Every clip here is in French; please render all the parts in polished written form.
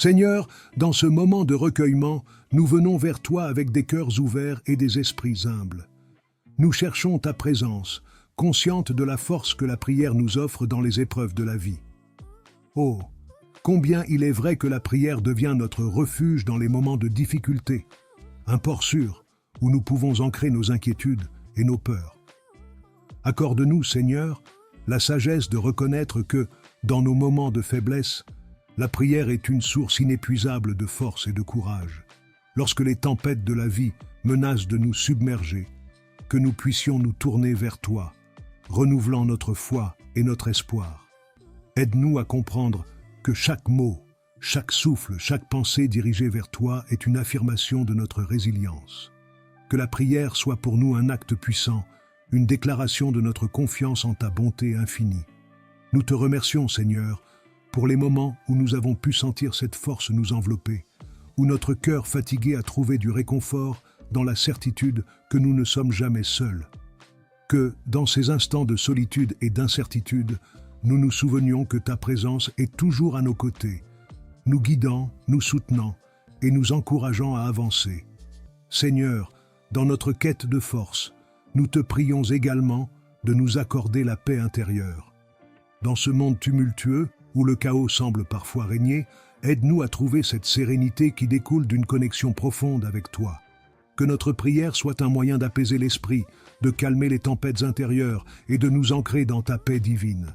Seigneur, dans ce moment de recueillement, nous venons vers toi avec des cœurs ouverts et des esprits humbles. Nous cherchons ta présence, consciente de la force que la prière nous offre dans les épreuves de la vie. Oh, combien il est vrai que la prière devient notre refuge dans les moments de difficulté, un port sûr où nous pouvons ancrer nos inquiétudes et nos peurs. Accorde-nous, Seigneur, la sagesse de reconnaître que, dans nos moments de faiblesse, la prière est une source inépuisable de force et de courage. Lorsque les tempêtes de la vie menacent de nous submerger, que nous puissions nous tourner vers toi, renouvelant notre foi et notre espoir. Aide-nous à comprendre que chaque mot, chaque souffle, chaque pensée dirigée vers toi est une affirmation de notre résilience. Que la prière soit pour nous un acte puissant, une déclaration de notre confiance en ta bonté infinie. Nous te remercions, Seigneur, pour les moments où nous avons pu sentir cette force nous envelopper, où notre cœur fatigué a trouvé du réconfort dans la certitude que nous ne sommes jamais seuls. Que, dans ces instants de solitude et d'incertitude, nous nous souvenions que ta présence est toujours à nos côtés, nous guidant, nous soutenant et nous encourageant à avancer. Seigneur, dans notre quête de force, nous te prions également de nous accorder la paix intérieure. Dans ce monde tumultueux, où le chaos semble parfois régner, aide-nous à trouver cette sérénité qui découle d'une connexion profonde avec toi. Que notre prière soit un moyen d'apaiser l'esprit, de calmer les tempêtes intérieures et de nous ancrer dans ta paix divine.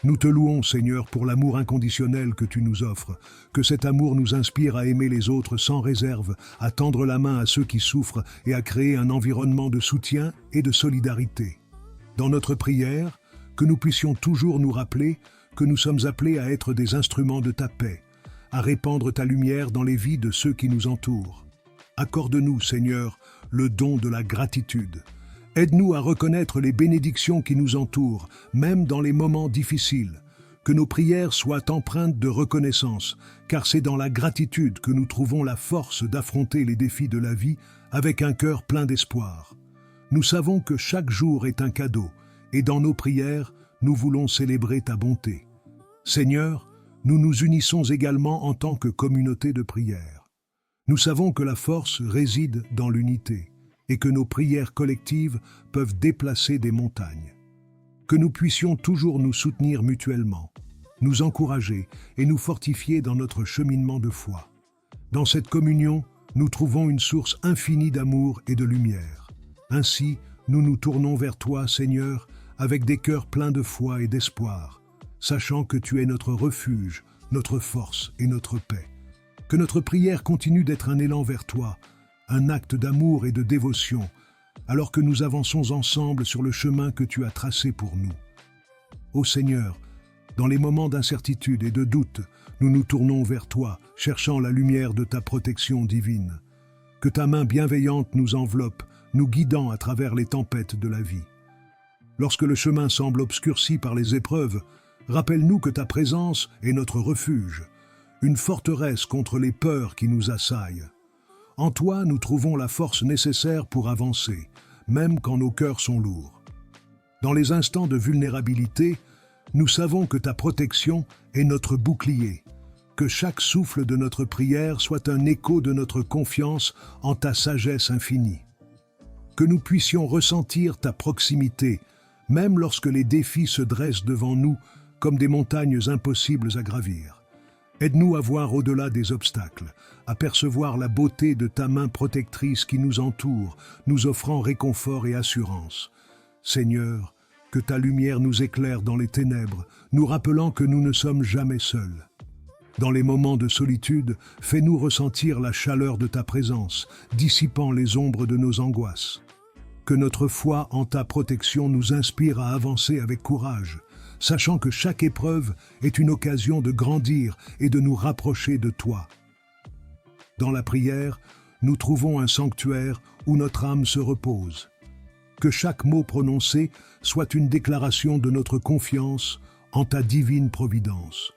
Nous te louons, Seigneur, pour l'amour inconditionnel que tu nous offres. Que cet amour nous inspire à aimer les autres sans réserve, à tendre la main à ceux qui souffrent et à créer un environnement de soutien et de solidarité. Dans notre prière, que nous puissions toujours nous rappeler que nous sommes appelés à être des instruments de ta paix, à répandre ta lumière dans les vies de ceux qui nous entourent. Accorde-nous, Seigneur, le don de la gratitude. Aide-nous à reconnaître les bénédictions qui nous entourent, même dans les moments difficiles. Que nos prières soient empreintes de reconnaissance, car c'est dans la gratitude que nous trouvons la force d'affronter les défis de la vie avec un cœur plein d'espoir. Nous savons que chaque jour est un cadeau, et dans nos prières, nous voulons célébrer ta bonté. Seigneur, nous nous unissons également en tant que communauté de prière. Nous savons que la force réside dans l'unité et que nos prières collectives peuvent déplacer des montagnes. Que nous puissions toujours nous soutenir mutuellement, nous encourager et nous fortifier dans notre cheminement de foi. Dans cette communion, nous trouvons une source infinie d'amour et de lumière. Ainsi, nous nous tournons vers toi, Seigneur, avec des cœurs pleins de foi et d'espoir, sachant que tu es notre refuge, notre force et notre paix. Que notre prière continue d'être un élan vers toi, un acte d'amour et de dévotion, alors que nous avançons ensemble sur le chemin que tu as tracé pour nous. Ô Seigneur, dans les moments d'incertitude et de doute, nous nous tournons vers toi, cherchant la lumière de ta protection divine. Que ta main bienveillante nous enveloppe, nous guidant à travers les tempêtes de la vie. Lorsque le chemin semble obscurci par les épreuves, rappelle-nous que ta présence est notre refuge, une forteresse contre les peurs qui nous assaillent. En toi, nous trouvons la force nécessaire pour avancer, même quand nos cœurs sont lourds. Dans les instants de vulnérabilité, nous savons que ta protection est notre bouclier, que chaque souffle de notre prière soit un écho de notre confiance en ta sagesse infinie. Que nous puissions ressentir ta proximité, même lorsque les défis se dressent devant nous comme des montagnes impossibles à gravir. Aide-nous à voir au-delà des obstacles, à percevoir la beauté de ta main protectrice qui nous entoure, nous offrant réconfort et assurance. Seigneur, que ta lumière nous éclaire dans les ténèbres, nous rappelant que nous ne sommes jamais seuls. Dans les moments de solitude, fais-nous ressentir la chaleur de ta présence, dissipant les ombres de nos angoisses. Que notre foi en ta protection nous inspire à avancer avec courage, sachant que chaque épreuve est une occasion de grandir et de nous rapprocher de toi. Dans la prière, nous trouvons un sanctuaire où notre âme se repose. Que chaque mot prononcé soit une déclaration de notre confiance en ta divine providence.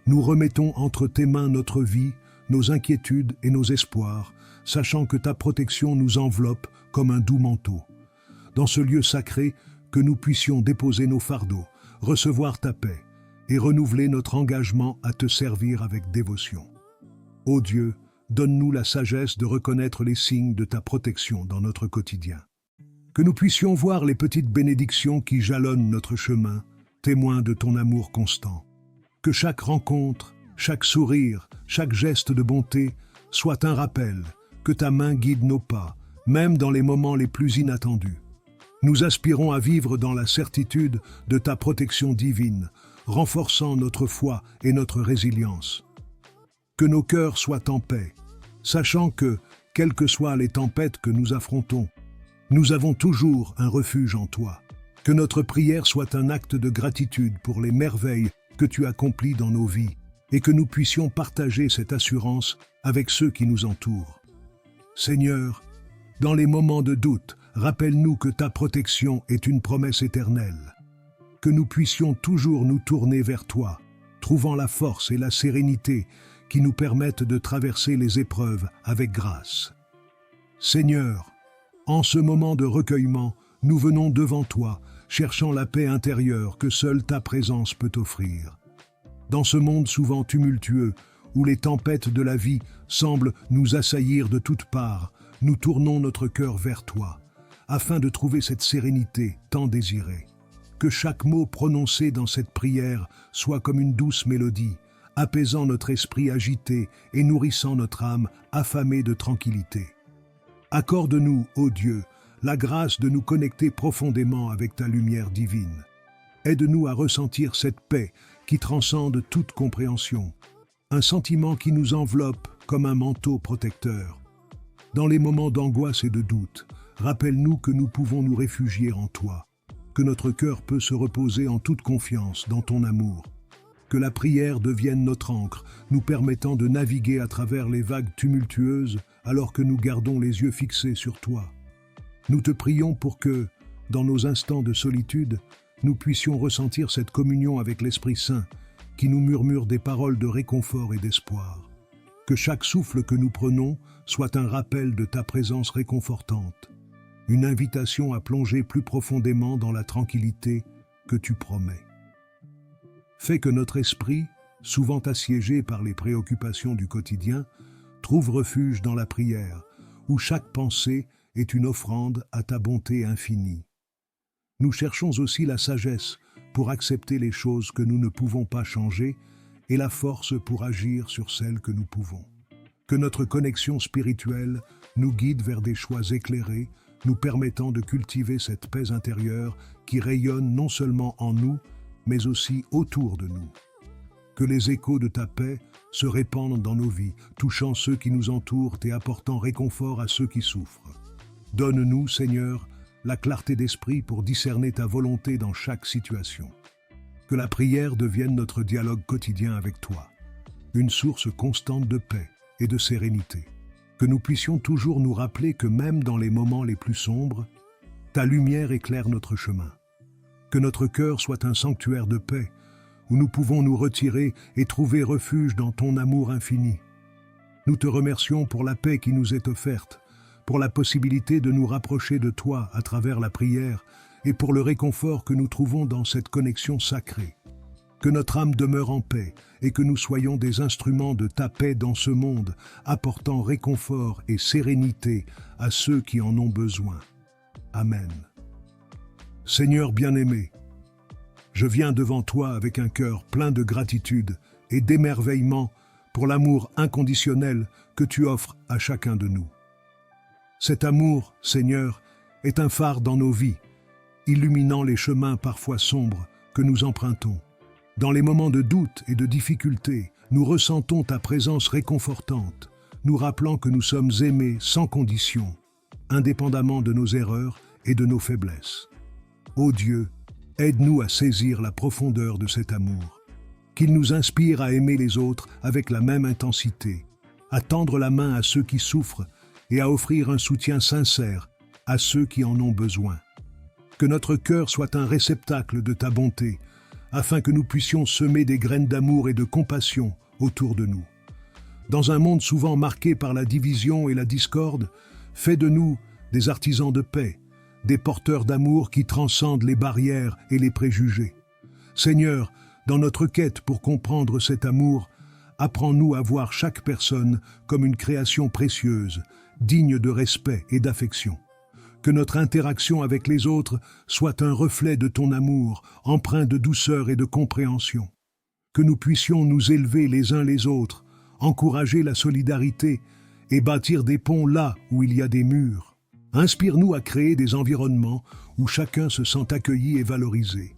Nous remettons entre tes mains notre vie, nos inquiétudes et nos espoirs, sachant que ta protection nous enveloppe comme un doux manteau. Dans ce lieu sacré, que nous puissions déposer nos fardeaux, recevoir ta paix et renouveler notre engagement à te servir avec dévotion. Ô Dieu, donne-nous la sagesse de reconnaître les signes de ta protection dans notre quotidien. Que nous puissions voir les petites bénédictions qui jalonnent notre chemin, témoins de ton amour constant. Que chaque rencontre, chaque sourire, chaque geste de bonté soit un rappel que ta main guide nos pas, même dans les moments les plus inattendus. Nous aspirons à vivre dans la certitude de ta protection divine, renforçant notre foi et notre résilience. Que nos cœurs soient en paix, sachant que, quelles que soient les tempêtes que nous affrontons, nous avons toujours un refuge en toi. Que notre prière soit un acte de gratitude pour les merveilles que tu accomplis dans nos vies et que nous puissions partager cette assurance avec ceux qui nous entourent. Seigneur, dans les moments de doute, rappelle-nous que ta protection est une promesse éternelle. Que nous puissions toujours nous tourner vers toi, trouvant la force et la sérénité qui nous permettent de traverser les épreuves avec grâce. Seigneur, en ce moment de recueillement, nous venons devant toi, cherchant la paix intérieure que seule ta présence peut offrir. Dans ce monde souvent tumultueux, où les tempêtes de la vie semblent nous assaillir de toutes parts, nous tournons notre cœur vers toi, afin de trouver cette sérénité tant désirée. Que chaque mot prononcé dans cette prière soit comme une douce mélodie, apaisant notre esprit agité et nourrissant notre âme affamée de tranquillité. Accorde-nous, ô Dieu, la grâce de nous connecter profondément avec ta lumière divine. Aide-nous à ressentir cette paix qui transcende toute compréhension, un sentiment qui nous enveloppe comme un manteau protecteur. Dans les moments d'angoisse et de doute, rappelle-nous que nous pouvons nous réfugier en toi, que notre cœur peut se reposer en toute confiance dans ton amour, que la prière devienne notre ancre, nous permettant de naviguer à travers les vagues tumultueuses alors que nous gardons les yeux fixés sur toi. Nous te prions pour que, dans nos instants de solitude, nous puissions ressentir cette communion avec l'Esprit Saint qui nous murmure des paroles de réconfort et d'espoir. Que chaque souffle que nous prenons soit un rappel de ta présence réconfortante, une invitation à plonger plus profondément dans la tranquillité que tu promets. Fais que notre esprit, souvent assiégé par les préoccupations du quotidien, trouve refuge dans la prière, où chaque pensée est une offrande à ta bonté infinie. Nous cherchons aussi la sagesse pour accepter les choses que nous ne pouvons pas changer et la force pour agir sur celles que nous pouvons. Que notre connexion spirituelle nous guide vers des choix éclairés, nous permettant de cultiver cette paix intérieure qui rayonne non seulement en nous, mais aussi autour de nous. Que les échos de ta paix se répandent dans nos vies, touchant ceux qui nous entourent et apportant réconfort à ceux qui souffrent. Donne-nous, Seigneur, la clarté d'esprit pour discerner ta volonté dans chaque situation. Que la prière devienne notre dialogue quotidien avec toi, une source constante de paix et de sérénité. Que nous puissions toujours nous rappeler que même dans les moments les plus sombres, ta lumière éclaire notre chemin. Que notre cœur soit un sanctuaire de paix, où nous pouvons nous retirer et trouver refuge dans ton amour infini. Nous te remercions pour la paix qui nous est offerte, pour la possibilité de nous rapprocher de toi à travers la prière et pour le réconfort que nous trouvons dans cette connexion sacrée. Que notre âme demeure en paix et que nous soyons des instruments de ta paix dans ce monde, apportant réconfort et sérénité à ceux qui en ont besoin. Amen. Seigneur bien-aimé, je viens devant toi avec un cœur plein de gratitude et d'émerveillement pour l'amour inconditionnel que tu offres à chacun de nous. Cet amour, Seigneur, est un phare dans nos vies, illuminant les chemins parfois sombres que nous empruntons. Dans les moments de doute et de difficulté, nous ressentons ta présence réconfortante, nous rappelant que nous sommes aimés sans condition, indépendamment de nos erreurs et de nos faiblesses. Ô Dieu, aide-nous à saisir la profondeur de cet amour, qu'il nous inspire à aimer les autres avec la même intensité, à tendre la main à ceux qui souffrent et à offrir un soutien sincère à ceux qui en ont besoin. Que notre cœur soit un réceptacle de ta bonté, afin que nous puissions semer des graines d'amour et de compassion autour de nous. Dans un monde souvent marqué par la division et la discorde, fais de nous des artisans de paix, des porteurs d'amour qui transcendent les barrières et les préjugés. Seigneur, dans notre quête pour comprendre cet amour, apprends-nous à voir chaque personne comme une création précieuse, digne de respect et d'affection. Que notre interaction avec les autres soit un reflet de ton amour, empreint de douceur et de compréhension. Que nous puissions nous élever les uns les autres, encourager la solidarité et bâtir des ponts là où il y a des murs. Inspire-nous à créer des environnements où chacun se sent accueilli et valorisé,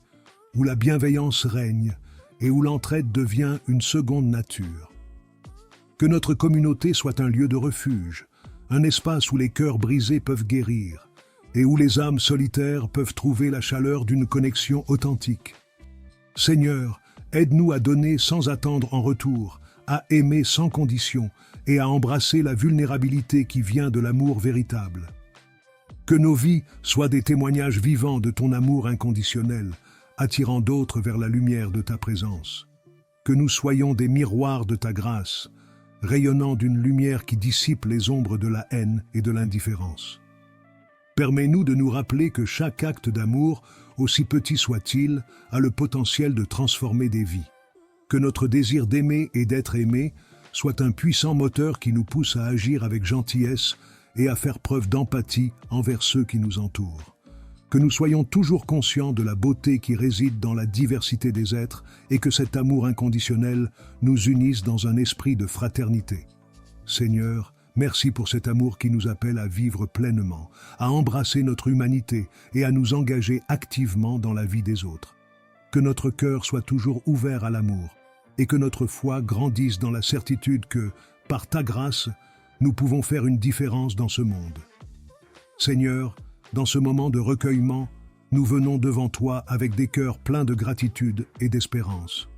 où la bienveillance règne et où l'entraide devient une seconde nature. Que notre communauté soit un lieu de refuge, un espace où les cœurs brisés peuvent guérir, et où les âmes solitaires peuvent trouver la chaleur d'une connexion authentique. Seigneur, aide-nous à donner sans attendre en retour, à aimer sans condition et à embrasser la vulnérabilité qui vient de l'amour véritable. Que nos vies soient des témoignages vivants de ton amour inconditionnel, attirant d'autres vers la lumière de ta présence. Que nous soyons des miroirs de ta grâce, rayonnant d'une lumière qui dissipe les ombres de la haine et de l'indifférence. Permets-nous de nous rappeler que chaque acte d'amour, aussi petit soit-il, a le potentiel de transformer des vies. Que notre désir d'aimer et d'être aimé soit un puissant moteur qui nous pousse à agir avec gentillesse et à faire preuve d'empathie envers ceux qui nous entourent. Que nous soyons toujours conscients de la beauté qui réside dans la diversité des êtres et que cet amour inconditionnel nous unisse dans un esprit de fraternité. Seigneur, merci pour cet amour qui nous appelle à vivre pleinement, à embrasser notre humanité et à nous engager activement dans la vie des autres. Que notre cœur soit toujours ouvert à l'amour et que notre foi grandisse dans la certitude que, par ta grâce, nous pouvons faire une différence dans ce monde. Seigneur, dans ce moment de recueillement, nous venons devant toi avec des cœurs pleins de gratitude et d'espérance.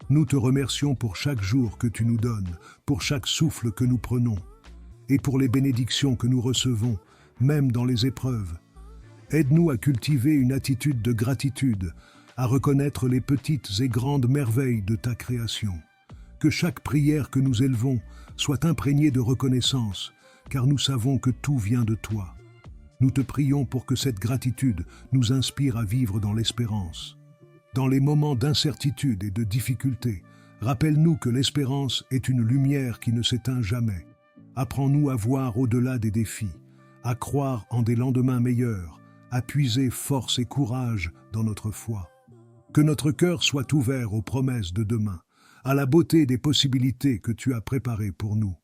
Nous te remercions pour chaque jour que tu nous donnes, pour chaque souffle que nous prenons, et pour les bénédictions que nous recevons, même dans les épreuves. Aide-nous à cultiver une attitude de gratitude, à reconnaître les petites et grandes merveilles de ta création. Que chaque prière que nous élevons soit imprégnée de reconnaissance, car nous savons que tout vient de toi. Nous te prions pour que cette gratitude nous inspire à vivre dans l'espérance. Dans les moments d'incertitude et de difficulté, rappelle-nous que l'espérance est une lumière qui ne s'éteint jamais. Apprends-nous à voir au-delà des défis, à croire en des lendemains meilleurs, à puiser force et courage dans notre foi. Que notre cœur soit ouvert aux promesses de demain, à la beauté des possibilités que tu as préparées pour nous.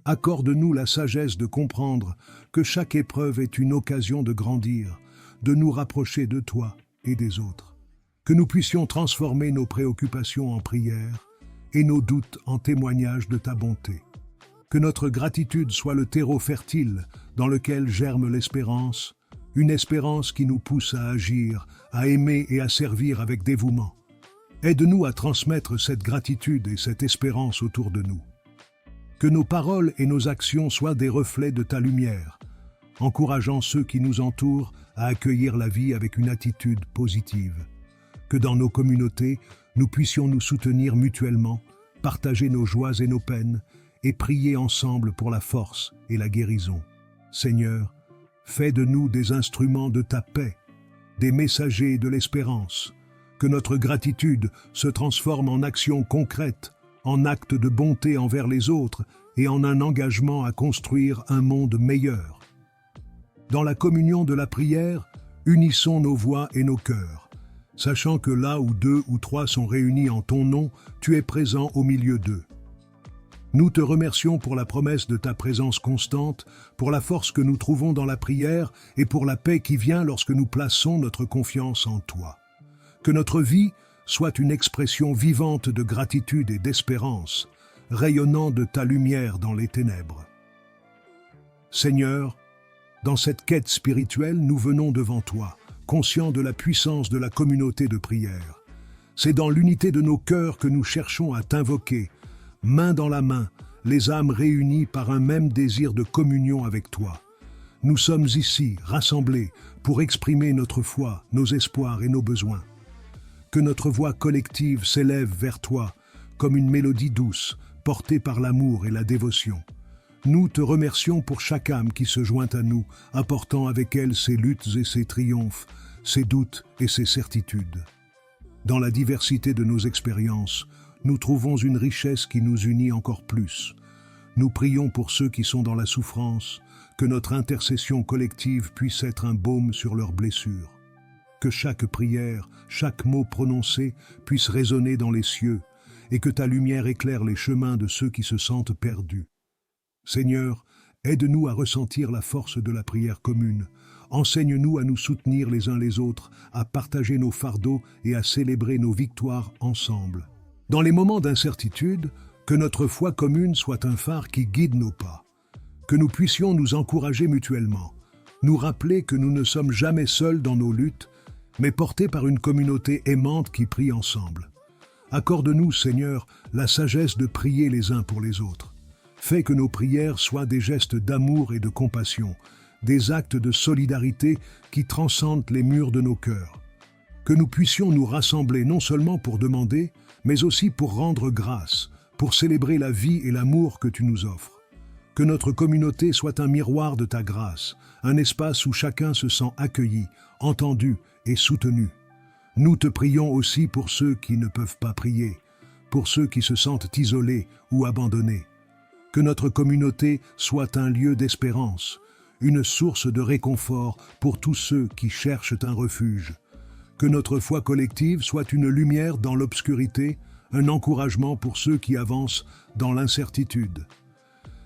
Accorde-nous la sagesse de comprendre que chaque épreuve est une occasion de grandir, de nous rapprocher de toi et des autres. Que nous puissions transformer nos préoccupations en prières et nos doutes en témoignages de ta bonté. Que notre gratitude soit le terreau fertile dans lequel germe l'espérance, une espérance qui nous pousse à agir, à aimer et à servir avec dévouement. Aide-nous à transmettre cette gratitude et cette espérance autour de nous. Que nos paroles et nos actions soient des reflets de ta lumière, encourageant ceux qui nous entourent à accueillir la vie avec une attitude positive. Que dans nos communautés, nous puissions nous soutenir mutuellement, partager nos joies et nos peines, et prier ensemble pour la force et la guérison. Seigneur, fais de nous des instruments de ta paix, des messagers de l'espérance. Que notre gratitude se transforme en action concrète, en acte de bonté envers les autres et en un engagement à construire un monde meilleur. Dans la communion de la prière, unissons nos voix et nos cœurs, sachant que là où 2 ou 3 sont réunis en ton nom, tu es présent au milieu d'eux. Nous te remercions pour la promesse de ta présence constante, pour la force que nous trouvons dans la prière et pour la paix qui vient lorsque nous plaçons notre confiance en toi. Que notre vie soit une expression vivante de gratitude et d'espérance, rayonnant de ta lumière dans les ténèbres. Seigneur, dans cette quête spirituelle, nous venons devant toi, conscients de la puissance de la communauté de prière. C'est dans l'unité de nos cœurs que nous cherchons à t'invoquer, main dans la main, les âmes réunies par un même désir de communion avec toi. Nous sommes ici, rassemblés, pour exprimer notre foi, nos espoirs et nos besoins. Que notre voix collective s'élève vers toi, comme une mélodie douce, portée par l'amour et la dévotion. Nous te remercions pour chaque âme qui se joint à nous, apportant avec elle ses luttes et ses triomphes, ses doutes et ses certitudes. Dans la diversité de nos expériences, nous trouvons une richesse qui nous unit encore plus. Nous prions pour ceux qui sont dans la souffrance, que notre intercession collective puisse être un baume sur leurs blessures. Que chaque prière, chaque mot prononcé puisse résonner dans les cieux, et que ta lumière éclaire les chemins de ceux qui se sentent perdus. Seigneur, aide-nous à ressentir la force de la prière commune. Enseigne-nous à nous soutenir les uns les autres, à partager nos fardeaux et à célébrer nos victoires ensemble. Dans les moments d'incertitude, que notre foi commune soit un phare qui guide nos pas. Que nous puissions nous encourager mutuellement, nous rappeler que nous ne sommes jamais seuls dans nos luttes, mais portés par une communauté aimante qui prie ensemble. Accorde-nous, Seigneur, la sagesse de prier les uns pour les autres. Fais que nos prières soient des gestes d'amour et de compassion, des actes de solidarité qui transcendent les murs de nos cœurs. Que nous puissions nous rassembler non seulement pour demander, mais aussi pour rendre grâce, pour célébrer la vie et l'amour que tu nous offres. Que notre communauté soit un miroir de ta grâce, un espace où chacun se sent accueilli, entendu et soutenu. Nous te prions aussi pour ceux qui ne peuvent pas prier, pour ceux qui se sentent isolés ou abandonnés. Que notre communauté soit un lieu d'espérance, une source de réconfort pour tous ceux qui cherchent un refuge. Que notre foi collective soit une lumière dans l'obscurité, un encouragement pour ceux qui avancent dans l'incertitude.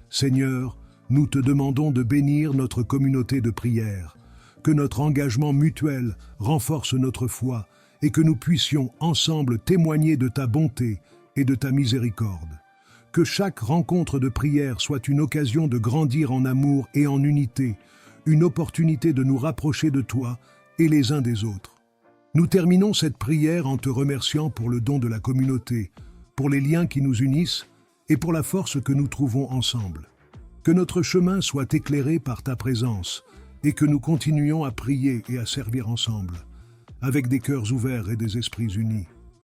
Seigneur, nous te demandons de bénir notre communauté de prière, que notre engagement mutuel renforce notre foi et que nous puissions ensemble témoigner de ta bonté et de ta miséricorde. Que chaque rencontre de prière soit une occasion de grandir en amour et en unité, une opportunité de nous rapprocher de toi et les uns des autres. Nous terminons cette prière en te remerciant pour le don de la communauté, pour les liens qui nous unissent et pour la force que nous trouvons ensemble. Que notre chemin soit éclairé par ta présence et que nous continuions à prier et à servir ensemble, avec des cœurs ouverts et des esprits unis.